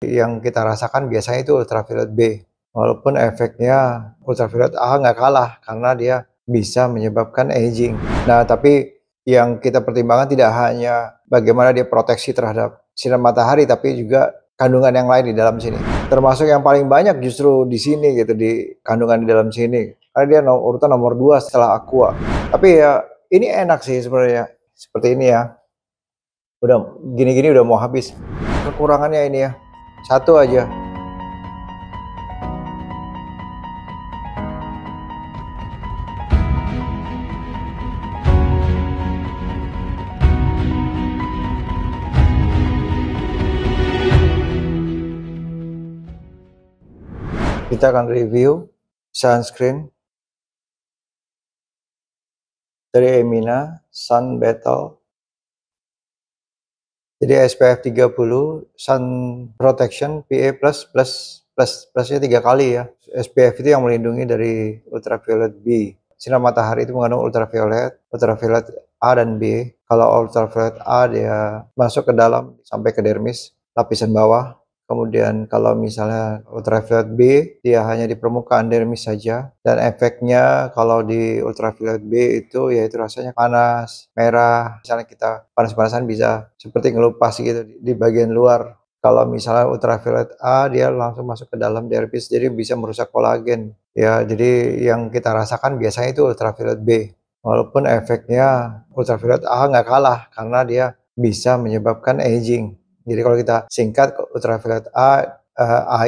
Yang kita rasakan biasanya itu ultraviolet B, walaupun efeknya ultraviolet A nggak kalah karena dia bisa menyebabkan aging. Nah, tapi yang kita pertimbangkan tidak hanya bagaimana dia proteksi terhadap sinar matahari, tapi juga kandungan yang lain di dalam sini. Termasuk yang paling banyak justru di sini gitu, di kandungan di dalam sini. Karena dia urutan nomor 2 setelah aqua. Tapi ya ini enak sih sebenarnya, seperti ini ya. Udah gini-gini udah mau habis. Kekurangannya ini ya, satu aja. Kita akan review sunscreen dari Emina Sun Battle. Jadi SPF 30 Sun Protection PA+++++++++++++++++++++++++++++++++++++++++++++++++++++++++++++ SPF itu yang melindungi dari ultraviolet ultraviolet B. Sinar matahari itu mengandung ultraviolet A dan B. Kalau ultraviolet A dia masuk ke dalam sampai ke dermis, lapisan bawah. Kemudian kalau misalnya ultraviolet B, dia hanya di permukaan dermis saja. Dan efeknya kalau di ultraviolet B itu yaitu rasanya panas, merah. Misalnya kita panas-panasan bisa seperti ngelupas gitu di bagian luar. Kalau misalnya ultraviolet A, dia langsung masuk ke dalam dermis, jadi bisa merusak kolagen. Ya, jadi yang kita rasakan biasanya itu ultraviolet B. Walaupun efeknya ultraviolet A nggak kalah karena dia bisa menyebabkan aging. Jadi kalau kita singkat ultraviolet A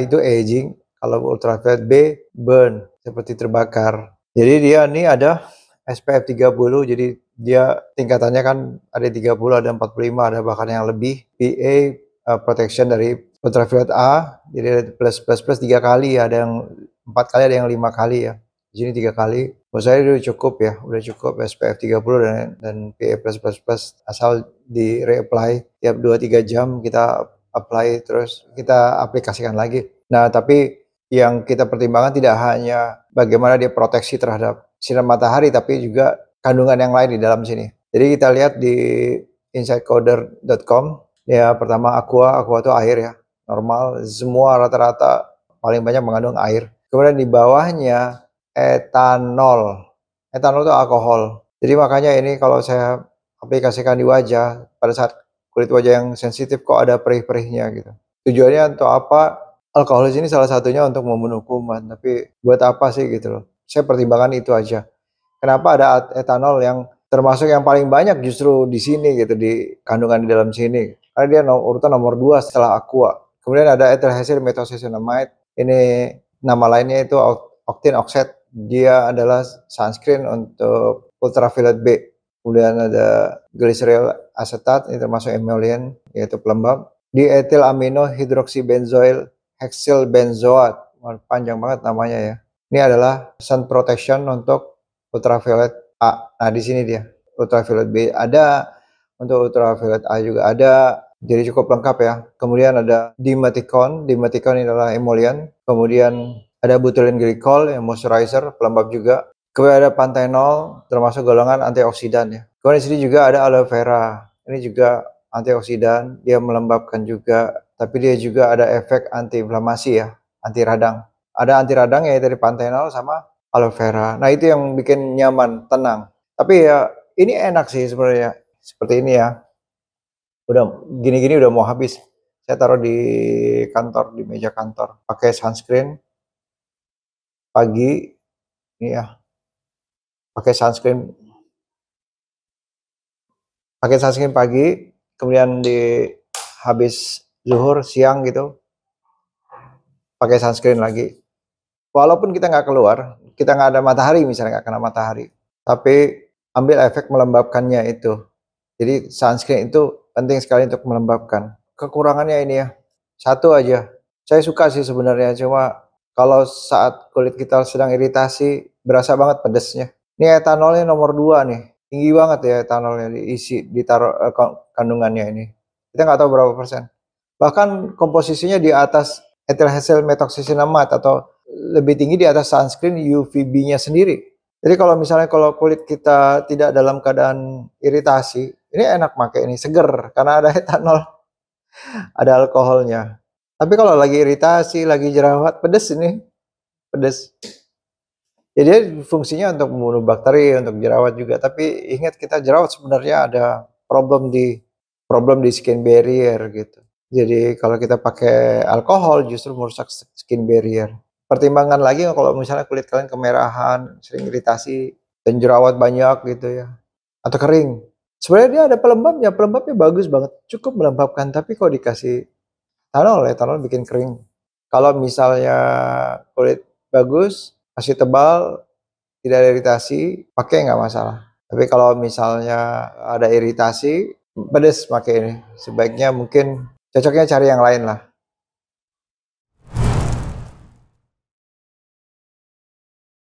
itu aging, kalau ultraviolet B burn, seperti terbakar. Jadi dia ini ada SPF 30, jadi dia tingkatannya kan ada 30, ada 45, ada bahkan yang lebih. PA protection dari ultraviolet A, jadi ada plus 3 kali, ada yang 4 kali, ada yang 5 kali ya. Di sini 3 kali. Menurut saya udah cukup ya, udah cukup SPF 30 dan PA+++, asal di reapply tiap 2-3 jam kita apply, terus kita aplikasikan lagi. Nah, tapi yang kita pertimbangkan tidak hanya bagaimana dia proteksi terhadap sinar matahari, tapi juga kandungan yang lain di dalam sini. Jadi kita lihat di insightcoder.com, ya pertama aqua itu air ya, normal, semua rata-rata paling banyak mengandung air. Kemudian di bawahnya etanol itu alkohol. Jadi makanya ini kalau saya aplikasikan di wajah, pada saat kulit wajah yang sensitif kok ada perih-perihnya gitu. Tujuannya untuk apa? Alkohol di sini salah satunya untuk membunuh kuman, tapi buat apa sih gitu loh. Saya pertimbangkan itu aja. Kenapa ada etanol yang termasuk yang paling banyak justru di sini gitu, di kandungan di dalam sini. Karena dia urutan nomor 2 setelah aqua. Kemudian ada ethyl methocyanamide. Ini nama lainnya itu octine oxide. Dia adalah sunscreen untuk ultraviolet B. Kemudian ada glyceryl acetate, ini termasuk emollient, yaitu pelembab. Diethyl amino hidroksibenzoil hexyl benzoat. Panjang banget namanya ya. Ini adalah sun protection untuk ultraviolet A. Nah, di sini dia. Ultraviolet B ada, untuk ultraviolet A juga ada. Jadi cukup lengkap ya. Kemudian ada dimeticon. Dimeticon ini adalah emollient. Kemudian ada butylene glycol yang moisturizer, pelembab juga. Kemudian ada panthenol, termasuk golongan antioksidan ya. Kemudian di sini juga ada aloe vera. Ini juga antioksidan, dia melembabkan juga. Tapi dia juga ada efek antiinflamasi ya, anti radang. Ada anti radang ya dari panthenol sama aloe vera. Nah, itu yang bikin nyaman, tenang. Tapi ya ini enak sih sebenarnya. Seperti ini ya. Udah gini-gini udah mau habis. Saya taruh di kantor, di meja kantor. Pakai sunscreen pagi ini ya. Pakai sunscreen pagi, kemudian di habis zuhur siang gitu pakai sunscreen lagi. Walaupun kita nggak keluar, kita nggak ada matahari misalnya, nggak kena matahari, tapi ambil efek melembabkannya itu. Jadi sunscreen itu penting sekali untuk melembabkan. Kekurangannya ini ya, satu aja. Saya suka sih sebenarnya, cuma kalau saat kulit kita sedang iritasi, berasa banget pedesnya. Ini etanolnya nomor 2 nih, tinggi banget ya etanolnya, diisi, ditaruh kandungannya ini. Kita nggak tahu berapa persen. Bahkan komposisinya di atas ethyl methoxycinnamide atau lebih tinggi di atas sunscreen UVB-nya sendiri. Jadi kalau misalnya kalau kulit kita tidak dalam keadaan iritasi, ini enak pakai ini, seger karena ada etanol, ada alkoholnya. Tapi kalau lagi iritasi, lagi jerawat, pedes ini, pedes. Jadi dia fungsinya untuk membunuh bakteri, untuk jerawat juga. Tapi ingat kita jerawat sebenarnya ada problem di skin barrier gitu. Jadi kalau kita pakai alkohol justru merusak skin barrier. Pertimbangan lagi kalau misalnya kulit kalian kemerahan, sering iritasi, dan jerawat banyak gitu ya, atau kering. Sebenarnya dia ada pelembabnya bagus banget, cukup melembabkan. Tapi kalau dikasih etanol bikin kering. Kalau misalnya kulit bagus, masih tebal, tidak ada iritasi, pakai nggak masalah. Tapi kalau misalnya ada iritasi, pedes pakai ini. Sebaiknya mungkin cocoknya cari yang lain lah.